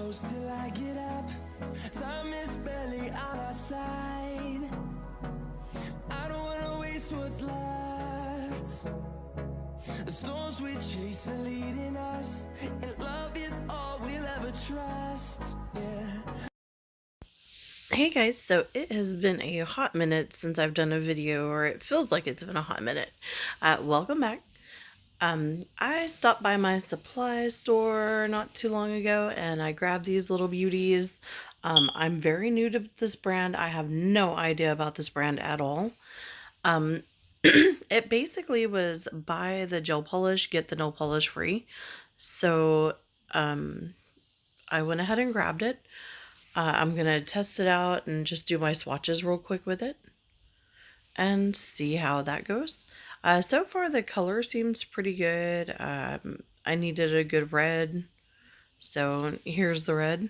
close till I get up. Time is barely on our side. I don't wanna waste what's left. The storms we chase are leading us, and love is all we'll ever trust. Yeah. Hey guys, so it has been a hot minute since I've done a video, or it feels like it's been a hot minute. Welcome back. I stopped by my supply store not too long ago and I grabbed these little beauties. I'm very new to this brand. I have no idea about this brand at all. It basically was buy the gel polish, get the nail polish free. So I went ahead and grabbed it. I'm going to test it out and just do my swatches real quick with it and see how that goes. So far the color seems pretty good. I needed a good red, so here's the red.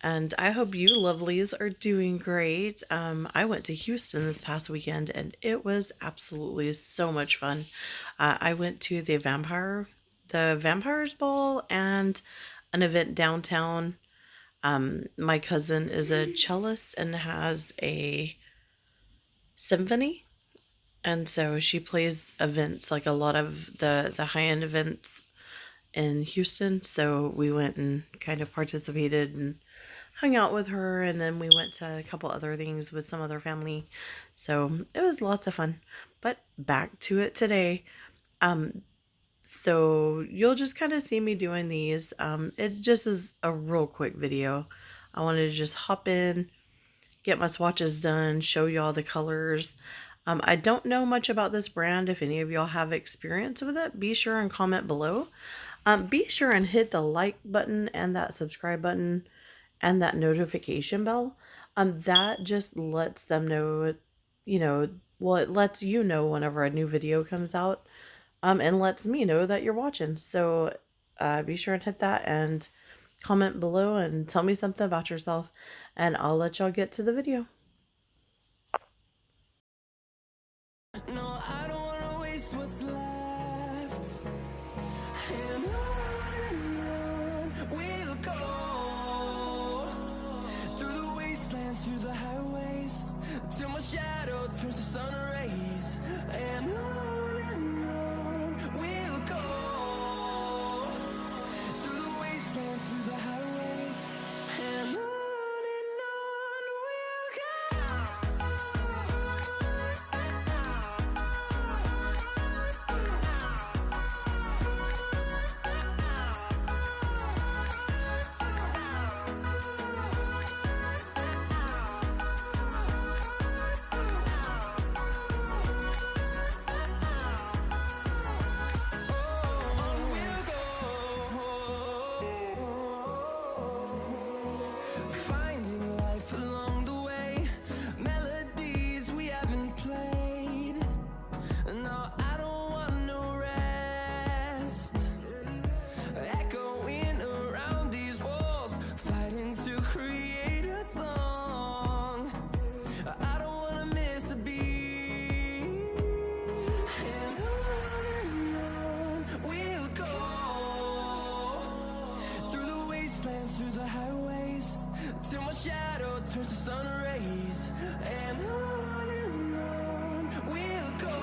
And I hope you lovelies are doing great. I went to Houston this past weekend and it was absolutely so much fun. I went to the Vampires Ball and an event downtown. My cousin is a cellist and has a symphony, and so she plays events, like a lot of the high-end events in Houston. So we went and kind of participated and hung out with her, and then we went to a couple other things with some other family. So it was lots of fun. But back to it today. So you'll just kind of see me doing these. It just is a real quick video. I wanted to just hop in, get my swatches done, show you all the colors. I don't know much about this brand. If any of y'all have experience with it, be sure and comment below. Be sure and hit the like button and that subscribe button and that notification bell. That just lets them know, well, it lets you know whenever a new video comes out, and lets me know that you're watching. So be sure and hit that and comment below and tell me something about yourself, and I'll let y'all get to the video. No, I don't wanna waste what's left. And on we'll go, through the wastelands, through the highways, till my shadow turns to sun rays. And on we'll go, through the wastelands, through the highways, and on we'll go. Finding life along the way, melodies we haven't played. No, I don't want no rest. Echoing around these walls, fighting to create a song. I don't wanna miss a beat. And on we'll go, through the wastelands, through the highways, till my shadow turns to sun rays. And on we'll go,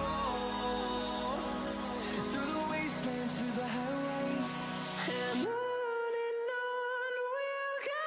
through the wastelands, through the highways, and on we'll go.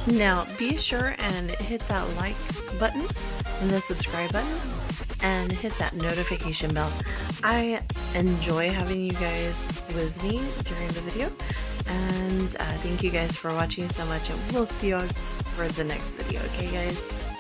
Now be sure and hit that like button and the subscribe button and hit that notification bell. I enjoy having you guys with me during the video, and thank you guys for watching so much, and we'll see you all for the next video. Okay guys?